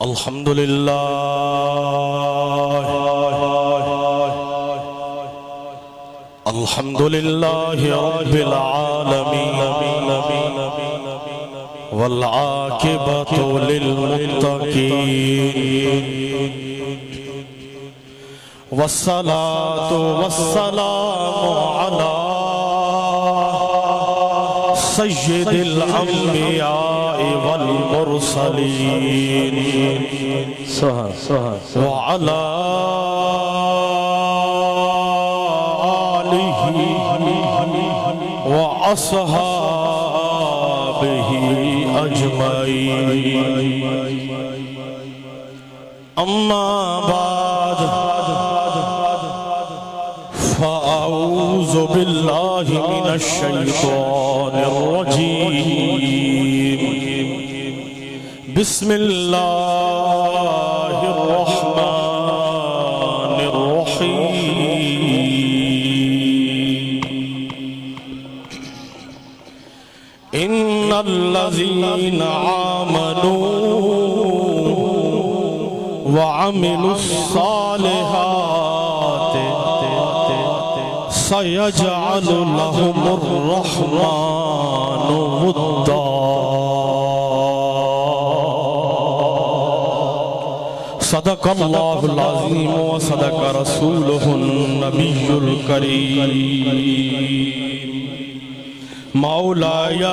الحمد لله الحمد لله رب العالمين والعاقبة للمتقين والصلاة والسلام على سيد الأنبياء والمرسلين وعلى آله وأصحابه أجمعين أما بعد فأعوذ بالله من الشيطان الرجيم بسم الله الرحمن الرحيم إن الذين آمنوا وعملوا الصالحات سيجعل لهم الرحمن ودا صدق الله العظيم وصدق رسوله النبي الكريم مولاي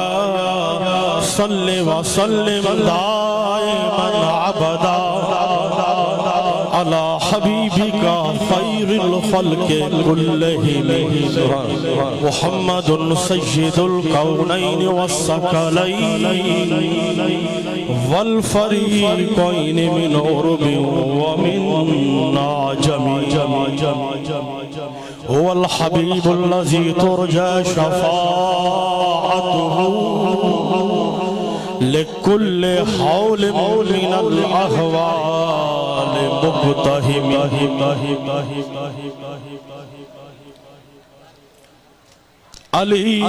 صل وسلم دائما ابدا على حبيبك خير الخلق كلهم محمد سيد الكونين والثقلين والفريقين من عرب ومن عجم هو الحبيب الذي ترجى شفاعته لكل حول من الأهوال مقتهم علی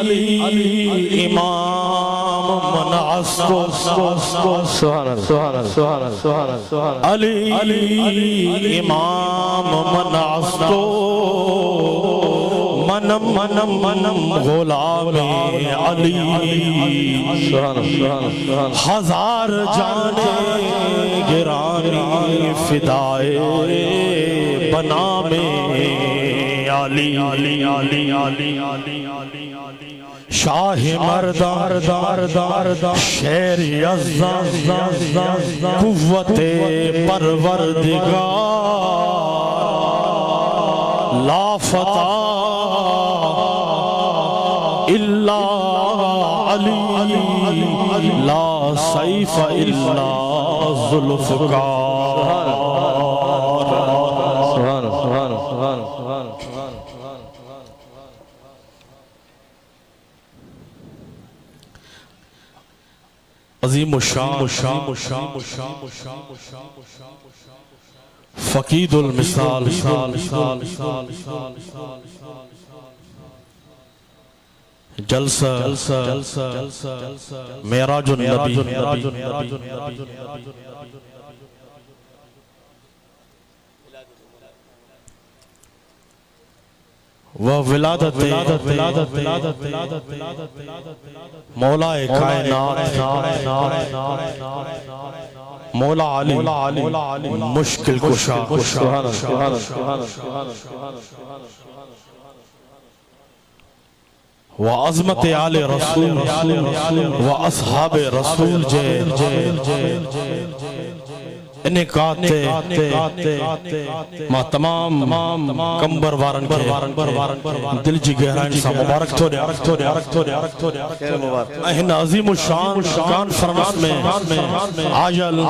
امام من عصر علی امام من عصر منم غلام علی ہزار جانے گرانی فدائے بنام علی شاہ مردان شیر یزدان قوت پروردگار لا فتح الا علی لا سیف الا ذوالفقار عظیم الشان فقید المثال جلسہ معراج النبی وولادت مولا کائنات مولا علی مشکل کشا وعظمت آل رسول واصحاب رسول انکاتے ما تمام کمبر وارن کے دل جی گہرائن سا مبارک تھوڑے اہن عظیم الشان کانفرنس میں عجل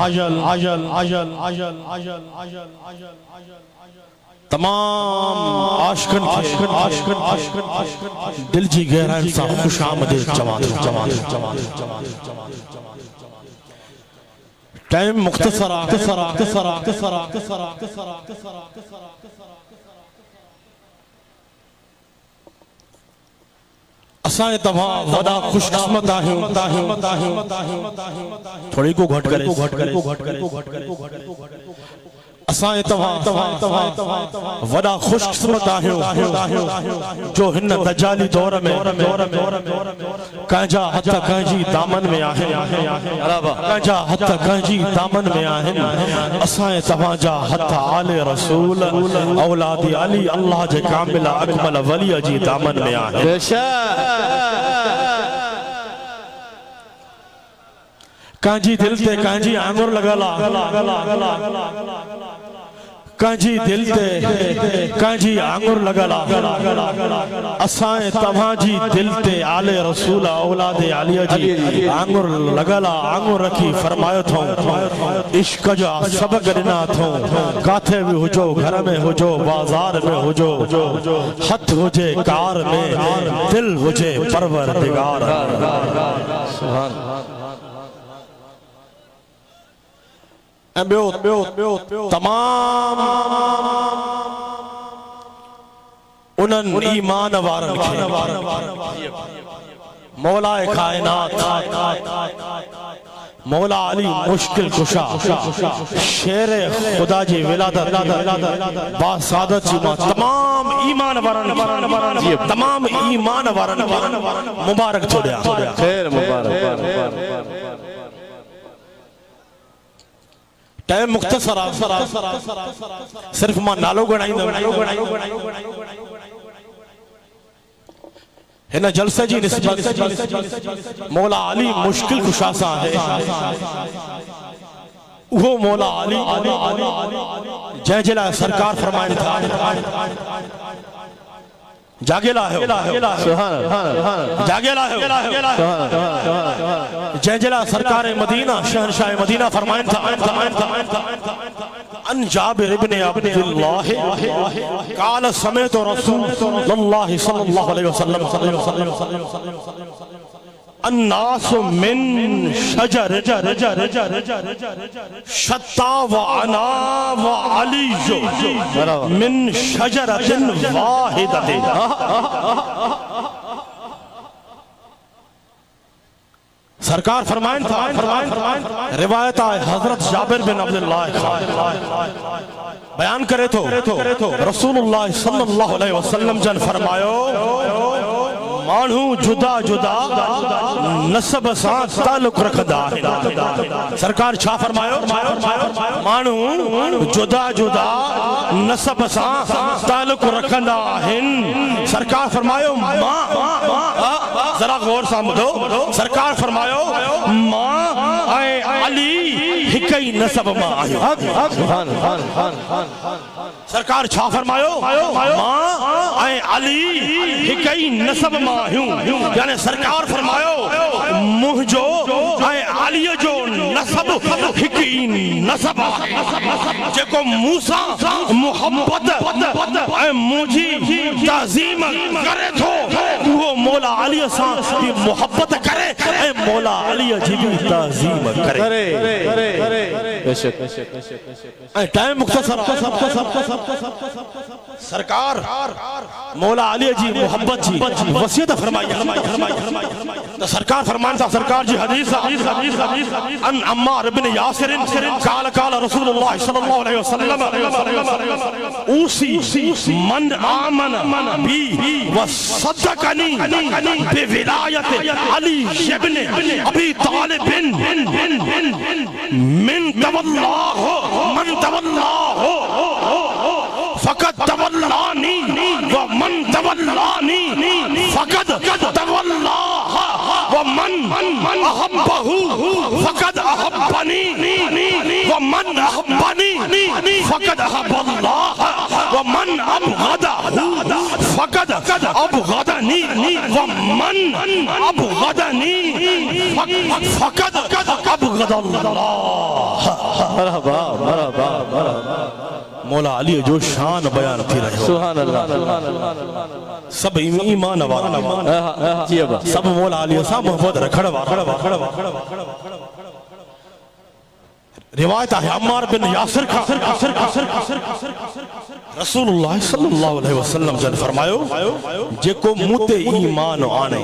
تمام عاشقن دل جی گہرائن سا خوش آمدید جوان ٹائم مختصر اسائیں تمام ودا خوش قسمت آہوں تھوڑی کو گھٹ کرے اسائیں تمام ودا خوش قسمت آہوں جو ہن دجالی دور میں کانجا حتی کانجی دامن میں آہن کانجا حتی کانجی دامن میں آہن اسائیں تمام جا حتی آل رسول اولاد علی اللہ جے کامل اکمل ولی جی دامن میں آہن کانجی دل تے کانجی آنگر لگلا کانجی دل تے کانجی آنگر لگلا اسائیں تمہاں جی دل تے آل رسول اولاد علیہ جی آنگر لگلا آنگر رکھی فرمایت ہوں عشق جا سبق رنا تھوں کاتھے بھی ہو جو گھر میں ہو جو بازار میں ہو جو حد ہو جے کار میں دل ہو جے پروردگار سبحان تمام انن ایمان وارن کے مولا کائنات مولا علی مشکل کشا شیر خدا جی ولادت با سعادت جی ماں تمام ایمان وارن تمام ایمان وارن مبارک چھوڑیا خیر مبارک ٹائم مختصر صرف ماں نالو گنائی ہنا جلسہ جی نسبت مولا علی مشکل کشاسا ہے وہ مولا علی جے جلہ سرکار فرمائن تھا جاگیلا ہے جاگیلا ہے جنجلہ سرکار مدینہ شہنشاہ مدینہ فرمائن تھا ان جابر ابن عبداللہ قال سمیت رسول اللہ صلی اللہ علیہ وسلم الناس من شجر شتا وعنا وعلی من شجرت واحدت سرکار فرمائن تھا روایت آئے حضرت جابر بن عبداللہ بیان کرے تو رسول اللہ صلی اللہ علیہ وسلم جن فرمایو مانو جدا جدا نسب سان تعلق رکھدا ہے سرکار چھا فرمایو مانو جدا جدا نسب سان تعلق رکھدا ہے سرکار فرمایو ماں ذرا غور سامدھو سرکار فرمایو ماں اے علی ہکئی نسب ماں آئیو سرکار چھا فرمایو ماں اے علی ہکئی نسب ماں ہوں یعنی سرکار فرمایو مجھو اے علی جو نسب ہکی نسب جے کو موسیٰ محبت اے مجھے تعظیم کرے تھو وہ مولا علی سان محبت کرے اے مولا علی جی بھی تعظیم کرے اے ٹائم مختصر سرکار مولا علی جی محبت جی وسیعت فرمائی تو سرکار فرمانتا سرکار جی حدیث ان عمار بن یاسر قال رسول اللہ صلی اللہ علیہ وسلم اوسی من آمن بی وصدقنی بولایت علی ابن ابی طالب من تولاه فقد تولانی ومن تولانی فقد تولاه ومن احبه فقد احبنی ومن احبنی فقد احب اللہ ومن ابغضه فقد ابغضنی ومن ابغضنی فقد ابغض اللہ مرحبا مرحبا مرحبا مولا علی جو شان بیان تھی رہے سبحان اللہ سب ایمان وارا سب مولا علی صاحب محبت رکھڑ وارا روایت ہے عمار بن یاسر کا رسول اللہ صلی اللہ علیہ وسلم جن فرمایو جیکو موتے ایمان آنے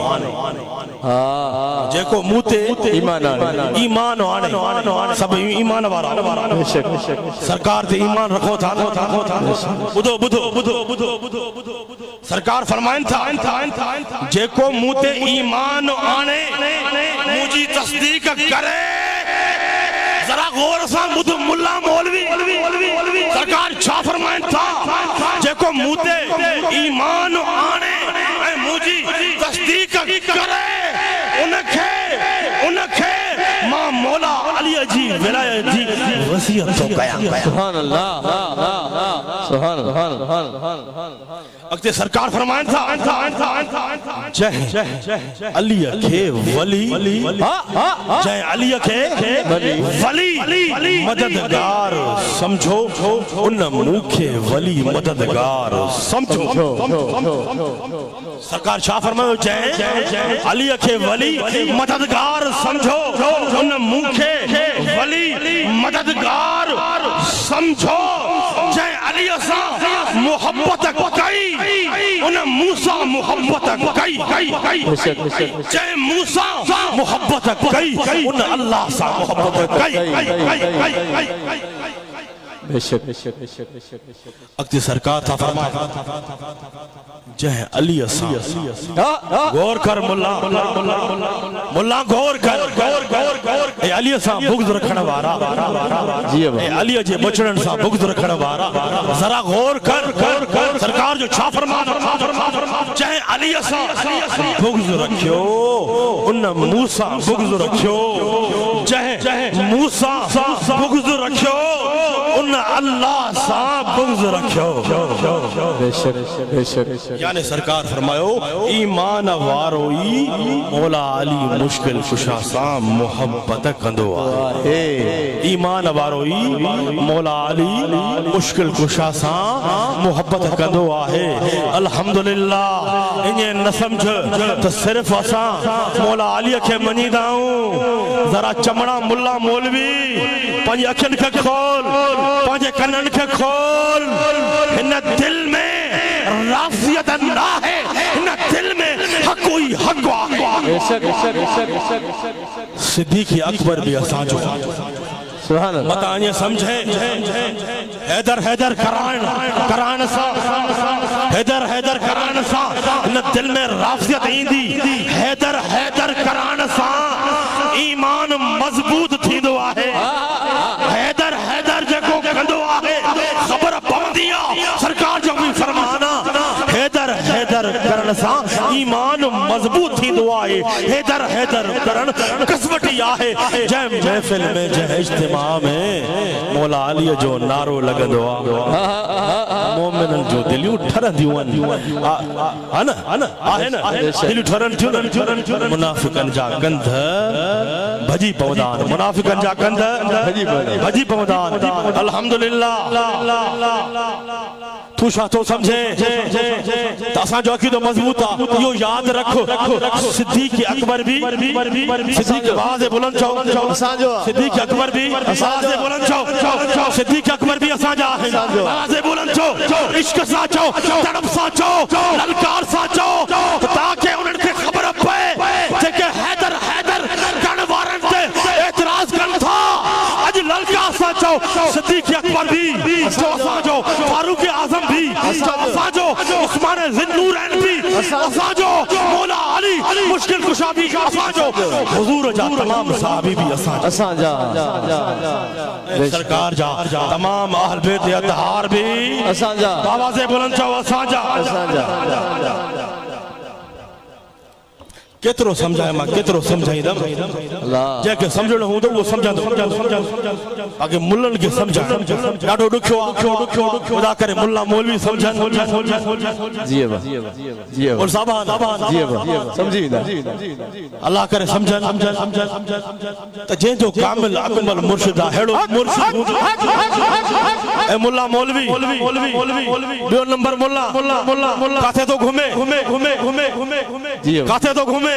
جیکو موتے ایمان آنے سب ایمان وارا سرکار تے ایمان رکھو تھا بدھو بدھو بدھو بدھو سرکار فرمائن تھا جیکو موتے ایمان آنے مجھے تصدیق کرے ذرا غور سان بدھ ملا مولوی سرکار چھا فرمائن تھا جیکو موتے ایمان آنے مجھے تصدیق کرے انکھے ماں مولا علی جی ولایت جی وصیت تو قیام سبحان اللہ سبحان اللہ اگتے سرکار فرمائن تھا جہ علی کے ولی جہ علی کے ولی مددگار سمجھو ان موکھے ولی مددگار سمجھو سرکار شاہ فرمائے جہ علی کے ولی مددگار سمجھو ان موکھے ولی مددگار سمجھو جہ علی اسا محبت کئی ان موسیٰ محبت کئی جے موسیٰ محبت کئی ان اللہ سا محبت کئی بے شک اکتی سرکار تھا فرمایا جہ علی اسا غور کر ملا غور کر اے علی اسا بغض رکھنا وارا اے علی جے بچڑن سا بغض رکھنا وارا ذرا غور کر سرکار جو چھا فرمایا جہ علی اسا بغض رکھیو ان موسیٰ بغض رکھیو جہ موسیٰ بغض رکھیو ان اللہ سا بغض رکھو بے شک یعنی سرکار فرمایو ایمان واروئی مولا علی مشکل کشا سا محبت کندو آئے ایمان واروئی مولا علی مشکل کشا سا محبت کندو آئے الحمدللہ انہیں نہ سمجھ تو صرف اسا مولا علی کے منی داؤں ذرا چمڑا ملا مولوی پنج اکھن کے کھول پانچے کنن کے کھول ان دل میں رافیت اللہ ہے ان دل میں حقوی حق واقع صدیق اکبر بھی اساجو بتائیں سمجھے حیدر کران سا حیدر کران سا ان دل میں رافیت ایندی حیدر کران سا ایمان مضبوط تھی دعا ہے حیدر جگو کندو آگے خبر پوندیا سرکار جو بھی فرمانا حیدر کرن سا ایمان مضبوط تھی دعائے حیدر کرن قسمتی آہے جے محفل میں جے اجتماع میں مولا علی جو نارو لگن دعا مومنن جو دلیوں ٹھرن دیوان آہے نا دلیوں ٹھرن دیوان منافقن جا گندھ بھجی پودان منافقن جا گندھ بھجی پودان الحمدللہ تو شاہ تو سمجھے تاساں جو عقیدہ مضبوط تھا یہ یاد رکھو صدیق اکبر بھی صدیق آواز بلند چاہو صدیق اکبر بھی آواز بلند چاہو صدیق اکبر بھی اساں جا ہے آواز بلند چاہو عشق سا چاہو تڑپ سا چاہو للکار سا چاہو تاکہ انہوں کے خبر پہ کہ حیدر کن وارن تے اعتراض کن تھا اج للکار سا چاہو صدیق اکبر بھی اساں جو فاروق اعظم بھی اساں جو عثمان ذی النورین بھی اساں جو مولا علی مشکل کشا بھی اساں جو حضور جا تمام صحابی بھی اساں جا سرکار جا تمام اہل بیت اطہار بھی اساں جا آواز بلند چاہو اساں جا کترو سمجھائے ماں کترو سمجھائیں دم جے کہ سمجھنا ہوں تو وہ سمجھا دو آگے ملن کے سمجھا ڈاڑو ڈکھو خدا کرے ملہ مولوی سمجھا جی با اور صاحبان جی با سمجھی دا اللہ کرے سمجھا تو جن جو کامل اکمل مرشدہ ہیڑو مرشد اے ملہ مولوی بیو نمبر ملہ کاتے تو گھومے کاتے تو گھومے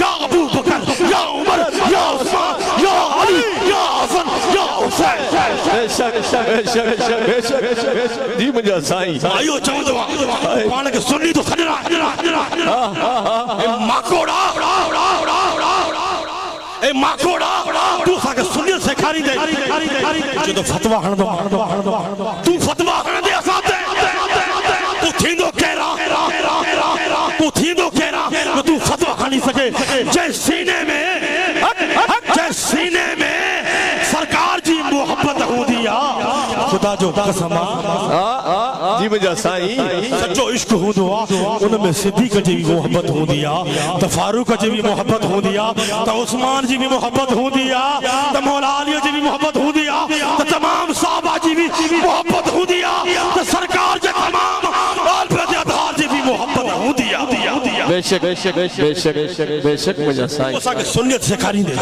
یا ابو بکر یا عمر یا عثمان یا علی یا حسن یا حسین بے شک بے شک بے شک جی مجھے سائیں آئیو چاہوں دعا پانے کے سنی تو سجنا ماکوڑا اے ماکوڑا تو ساکے سنیت سے کھاری دے جو تو فتوہ ہن دو تو فتوہ ہن دے اساں دے تو تھیندو کہہ رہا تو تھیندو کہہ رہا تو فتوہ ہنی سکے جے سینے میں سرکار جی محبت ہو دیا خدا جو قسمہ جی مجھے سائیں سچو عشق ہو دعا ان میں صدیق جی بھی محبت ہو دیا تو فاروق جی بھی محبت ہو دیا تو عثمان جی بھی محبت ہو دیا تو مولا علی جی بھی محبت ہو دیا تو تمام صحابہ جی بھی محبت ہو دیا تو سرکار جی تمام آل بیت اطہار جی بھی محبت ہو دیا بے شک بے شک بے شک بے شک مجھے سائیں اسا کے سنت سکھاری دے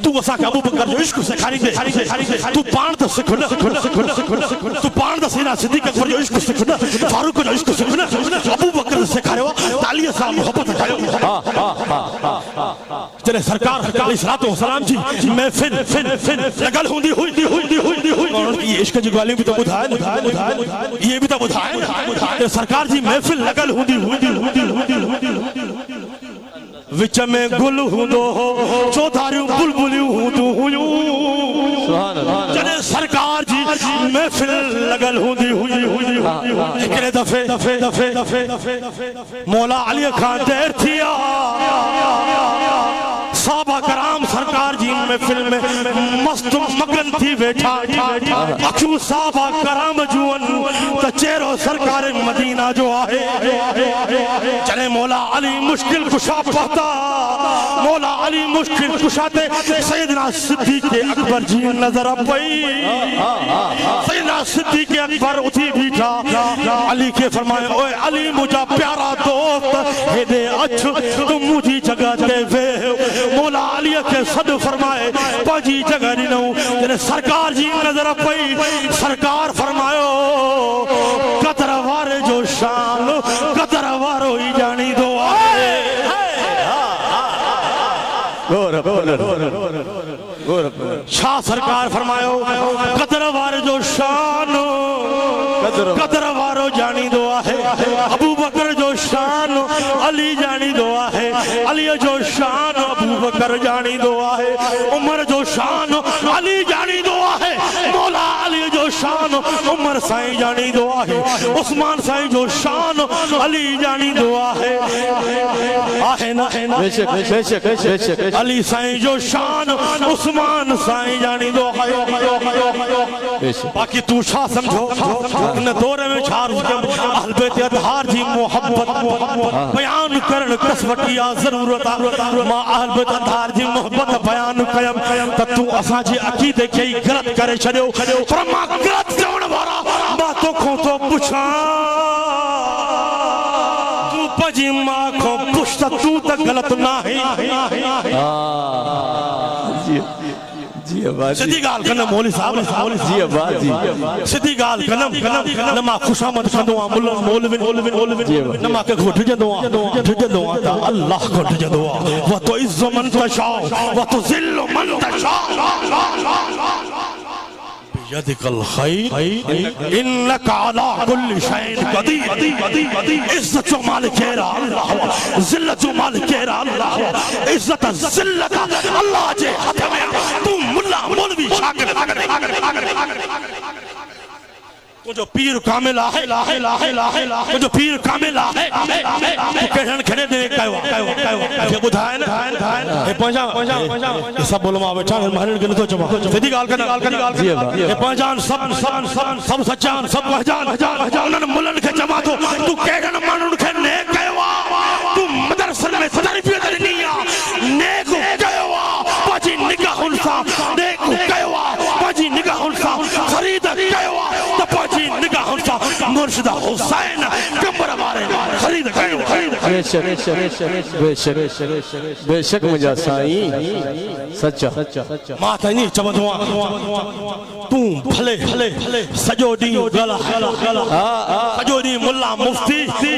تو اسا کے ابو بکر جو عشق سکھاری دے تو پان تو سکھنا تو پان تو سینا صدیق اکبر جو عشق سکھنا فاروق جو عشق سکھنا ابو بکر سکھارے ہوا تعالیہ صاحب محبت سکھارے چلے سرکار علیہ السلام جی محفل لگل ہوندی یہ عشق جی گوالی بھی تو بدھائے یہ بھی تو بدھائے سرکار جی محفل لگل ہوندی وچ میں گل ہوندو چوتھاریوں بلبلیوں ہوندو چلے سرکار جی محفل لگل ہوندی ایکڑے دفعے مولا علی خان دیر تھیا صحابہ کرام سرکار جی محفل میں مست مگن تھی بیٹھا اکھو صحابہ کرام جوان تا چہرو سرکار مدینہ جو آئے چلے مولا علی مشکل کشا پہتا مولا علی مشکل کشا تے سیدنا صدیق اکبر جی نظر پئی سیدنا صدیق اکبر اتھی بیٹھا علی کے فرمائے اوے علی مجھا پیارا دوست ہے دے اچھ تم مجھے جگہ دے وے مولا علی کے صد فرمائے پاجی جگہ نو جنہیں سرکار جی نظر پئی سرکار فرمائے قطر وارے جو شان قطر وارو ہی جانی دو آئے شاہ سرکار فرمائے قطر وارے جو شان قطر وارو جانی دو آئے ابو بکر جو شان علی جانی دو آئے علی جو شان ابو بکر جانی دو آئے عمر جو شان علی جانی دو آئے مولا علی جو شان عمر سائیں جانی دو آئے عثمان سائیں جو شان علی جانی دو آئے علی سائیں جو شان عثمان سائیں جانی دو آئے باقی تو شاہ سمجھو ان دورے میں چھار اہل بیت اطہار جی محبت بیان کرن کسوٹی ضرورت ماں اہل بیت اطہار جی محبت بیان قیم تا تو اساں جی عقیدے کے غلط کرے چھڑیو پر ماں غلط چون وارا باتوں کو تو پوچھاں تو پجی ماں کو پوچھتا تو تک غلط نہ ہے سدھی گال کنم مولی صاحب سدھی گال کنم نما خوشامد کندو مولوین نما کے گھٹ جدو تا اللہ گھٹ جدو و تو عز من تشاء و تو ذل من تشاء بیدک الخیر انک علی کل شیء قدیر عزت و مالک اللہ ذلت و مالک اللہ عزت ذلت اللہ جے ہاتھ میں تو ملا مولوی شاگرد جو پیر کامل ہے جو پیر کامل ہے تو کہن کھڑے دے کہوا یہ بدھائے نا یہ پہنچا یہ سب علماء بیٹھا مہرن کے لطو چما سیدھی گال کرنا یہ پہنچان سب سچان سب وحجان انہوں ملن کے جما تو کہن مانن کے نیک کہوا تو مدرسن میں تربیت نہیں نیک کہوا پاجی نگاہ انسا نیک کہوا پاجی نگاہ انسا خرید کہوا پاجی نگاہ انسا مرشد حسین کمبر وارے خرید کیو بے شک بے شک بے شک مجھا سائیں سچا ماں تینی چمدواں توں بھلے سجو ڈی گلا سجو ڈی ملا مفتی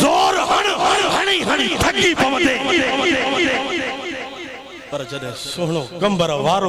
زور ہنی تھکی پوندے پر جڏهن سوهڻو کمبر وارو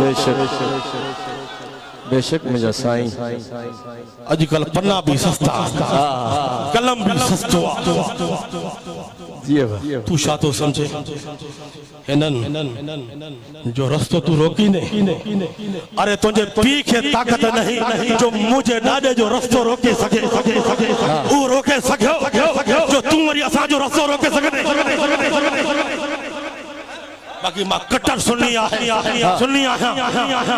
بے شک بے شک مجھا سائیں اج کل پنا بھی سستا قلم بھی سستو تو شاہ تو سمجھے انن جو رستو تو روکی نے ارے تجھے پی کے طاقت نہیں جو مجھے ڈاڈے جو رستو روکے سکے وہ روکے سکے جو تم وری اساں جو رستو روکے سکے باقی ماں کٹر سننی آیا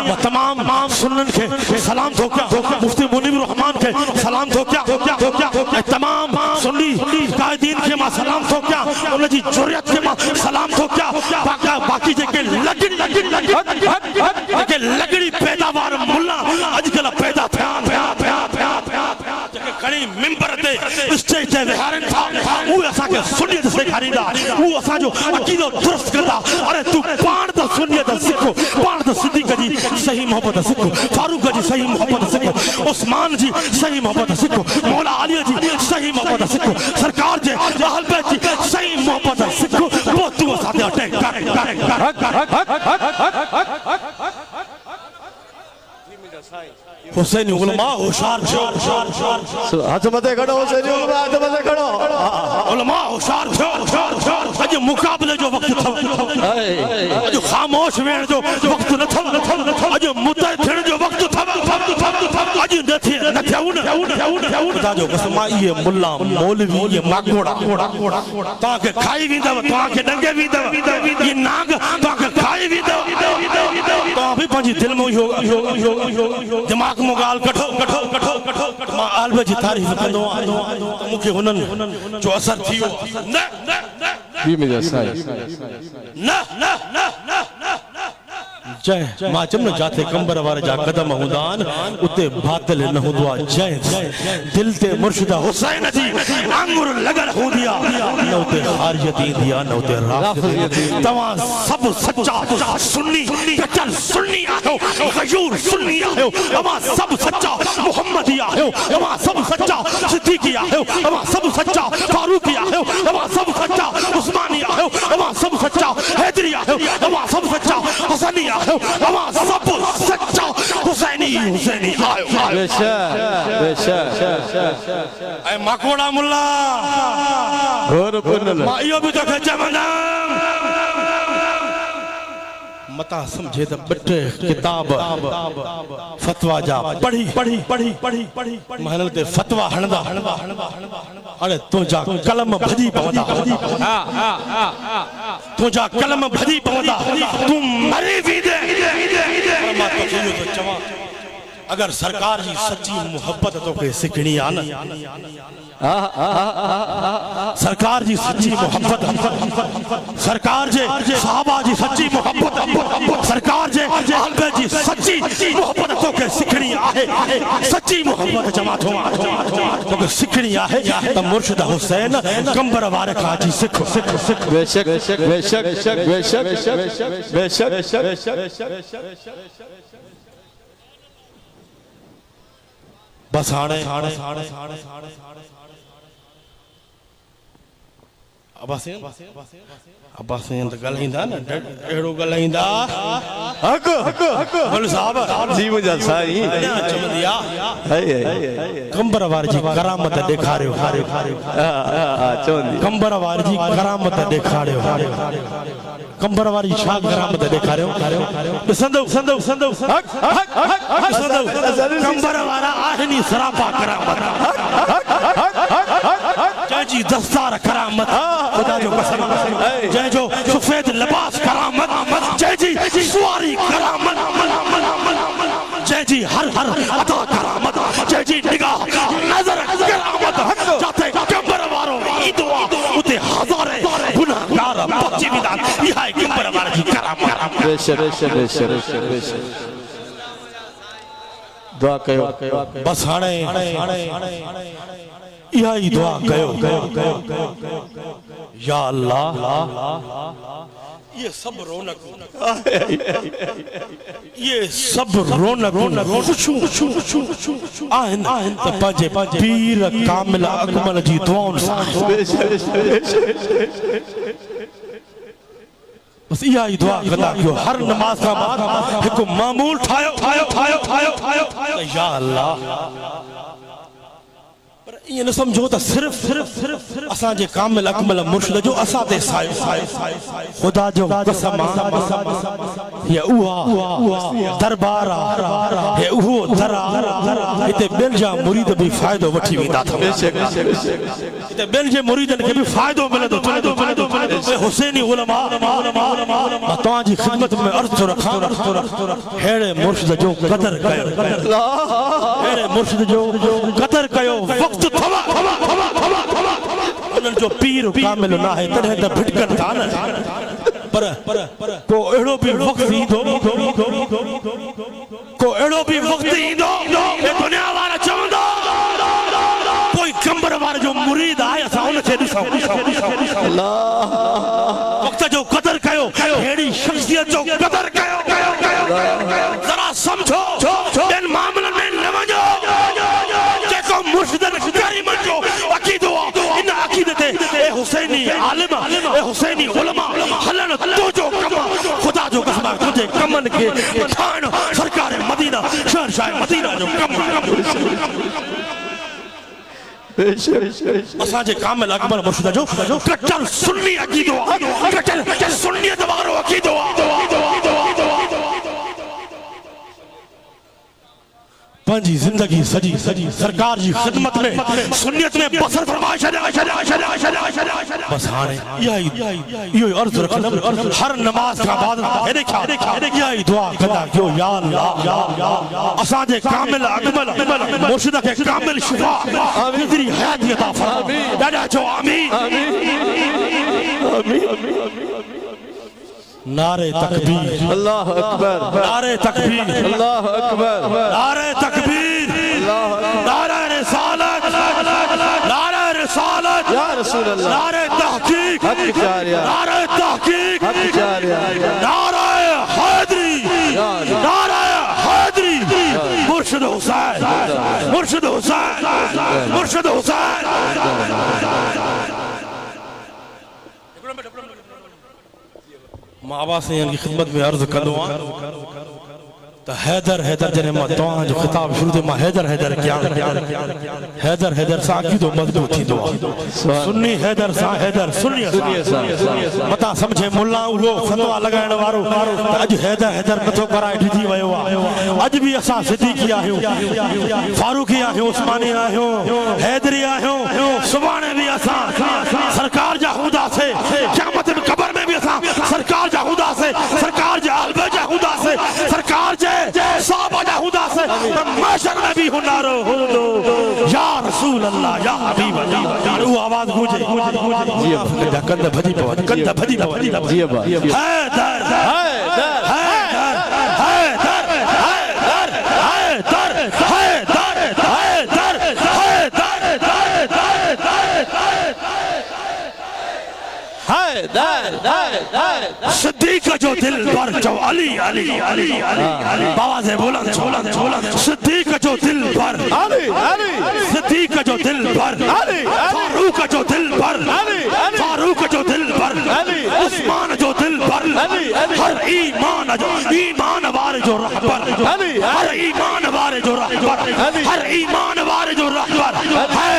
وہ تمام سنن کے سلام دھو کیا مفتی منیب الرحمان کے سلام دھو کیا تمام سنی قائدین کے ماں سلام دھو کیا انہیں جی جوریت کے ماں سلام دھو کیا باقی جے کے لگڑی پیداوار ملا اج کل پیدا تھیا کھڑی ممبر تے اسٹیج تے وہارن تھا وہ اساں کے سنیت سے کھاریدا وہ اساں جو عقیدہ درست کردا ارے تو پان دا سنیت سکھو پان دا صدیق جی صحیح محبت سکھو فاروق جی صحیح محبت سکھو عثمان جی صحیح محبت سکھو مولا علی جی صحیح محبت سکھو سرکار جی اہل بیت جی صحیح محبت سکھو وہ تو اساں تے اٹیک کر حسینی علماء ہوشار تھو ہاتھ متے کھڑو حسینی علماء ہاتھ متے کھڑو علماء ہوشار تھو اج مقابلے جو وقت تھو اج خاموش وین جو وقت نہ تھو اج مدعے تھن جو وقت تھو اج خدا جو قسم یہ ملا مولوی یہ ماگوڑا تا کے کھائی ویندا تا کے ڈنگے ویندا یہ ناگ تا کے کھائی ویندا تا بھی پنجی دل میں دماغ مغال کٹھو ماں عالبہ جی تعریف کندو مکھے ہنن جو اثر تھیو بھی مجھا سائیں جائے ماں چمن جاتے کمبر وارے جا قدم ہودان اتے باطل نہ ہودوا جائے دل تے مرشدہ حسین جی آنگر لگل ہو دیا نہ اتے خاریتی دیا نہ اتے رافضی تمام سب سچا سنی کچل سنی آہو غیور سنی آہو اما سب سچا محمدی آہو اما سب سچا صدیقی آہو اما سب سچا فاروقی آہو اما سب سچا عثمانی آہو اما سب سچا حیدری آہو اما سب سچا حسنی آہو اما سب سچا حسینی آئے بے شک اے مکوڑا ملا مائیو بھی تو کھچا منام متا سمجھے دا بٹے کتاب فتوہ جا پڑھی محنل تے فتوہ ہندا ارے تو جا کلم بھجی پہندا تو جا کلم بھجی پہندا تم مری بھی دے فرما تو کھیلو تو چواں اگر سرکار جی سچی محبت تو کے سکھنی آنا سرکار جی سچی محبت سرکار جی صحابہ جی سچی محبت سرکار جی اہل بیت جی سچی محبت تو کے سکھنی آہے سچی محبت جماعت ہوا تو کے سکھنی آہے تو مرشد حسین کمبر وارے کھا جی سکھو بے شک بس آنے عباسین تو گلائندہ نا ایڑو گلائندہ حق بول صاحب جی مجھا سائیں چمدیا کمبر وار جی کرامت دیکھارے ہو کمبر وار جی کرامت دیکھارے ہو کمبر وار جی شاہ کرامت دیکھارے ہو سندو کمبر وارا آہنی سراپا کرامت جی دستار کرامت خدا جو قسم جے جو سفید لباس کرامت جے جی سواری کرامت جے جی ہر عطا کرامت جے جی نگاہ نظر کرامت جاتے کمبر وارو ای دعا اتے ہزارے گناہگار بچی بیدان یہ ہے کمبر وار کی کرامت بے شک دعا کہو بس ہانے یہی دعا کہو یا اللہ یہ سب رونق یہ سب رونق خوشو آہن پانچے پیر کامل اکمل جی دعاؤں بس یہی دعا کرنا کیوں ہر نماز کا بعد ایک معمول ٹھائیو یا اللہ یہ نہ سمجھو تا صرف اساں جے کامل اکمل مرشد جو اساں تے سایو خدا جو قسم یا اوہا دربارا یا اوہو درا اتے بل جا مرید بھی فائدو وٹھی ویندہ تھا اتے بل جے مریدن کے بھی فائدو ملے دو حسینی علماء توان جی خدمت میں عرض تو رکھا ہیڑے مرشد جو قدر کیو ہیڑے مرشد جو قدر کیو وقت انہوں جو پیر کامل نہ ہے تڑھے تا بھٹکن تھانا پر کو اڑو بھی وقت ہی دو کو اڑو بھی وقت ہی دو یہ دنیا وارا چوندو کوئی کمبر وارا جو مرید آیا تھا انہیں سے ڈساؤ وقت جو قدر کہو ہیڑی شخصیت جو قدر کہو ذرا سمجھو ان معاملن میں نمجھو جیکو مرشدن کریمن جو عقید ہوا ان عقیدت اے حسینی عالم اے حسینی علماء حلن تو جو کما خدا جو قسمہ تجھے کمن کے کھان سرکار مدینہ شہنشاہ مدینہ جو کما اساں جے کامل اکبر مرشد جو کٹر سنی عقید ہوا کٹر سنیت وارو عقید ہوا پانچی زندگی سجی سرکار جی خدمت میں سنیت میں بسر فرمائش بس ہانے یہی عرض رکھنا ہر نماز کا بعد یہی دعا کرنا کیوں یا اللہ اساں جے کامل اکمل مرشدہ کے کامل شفا تیری حیات عطا فرما ڈاڈا جو آمین نعرہ تکبیر اللہ اکبر نعرہ تکبیر اللہ اکبر نعرہ تکبیر نعرہ رسالت نعرہ رسالت یا رسول اللہ نعرہ تحقیق حق جاریہ نعرہ تحقیق حق جاریہ نعرہ حیدری نعرہ حیدری مرشد حسین مرشد حسین مرشد حسین ماں سے ان کی خدمت میں عرض کردوں تو حیدر جنہیں ماں دعا جو خطاب شروع دے ماں حیدر کیا حیدر سا کی دو مضبوط تھی دعا سنی حیدر سا سنی متا سمجھے ملہ وہ فتوہ لگائن وارو اج حیدر نتو کرائے ڈھجی ویوا اج بھی اسا صدیقی آہیوں فاروقی آہیوں عثمانی آہیوں حیدری آہیوں سبحانے بھی اسا سرکار جا خدا سے قیامت میں قبر میں بھی اسا سرکار جا خدا سے سرکار جا علبہ جا خدا سے سرکار جا صحابہ جا خدا سے محشر میں بھی ہنارو یا رسول اللہ یا حبیب اللہ وہ آواز گوجے کندہ بھجی پواد حیدر صدیق جو دل پر جو علی بوازے بولن صدیق جو دل پر صدیق جو دل پر فاروق جو دل پر فاروق جو دل پر عثمان جو دل پر ہر ایمان وار جو رہبر ہر ایمان وار جو رہبر ہر ایمان وار جو رہبر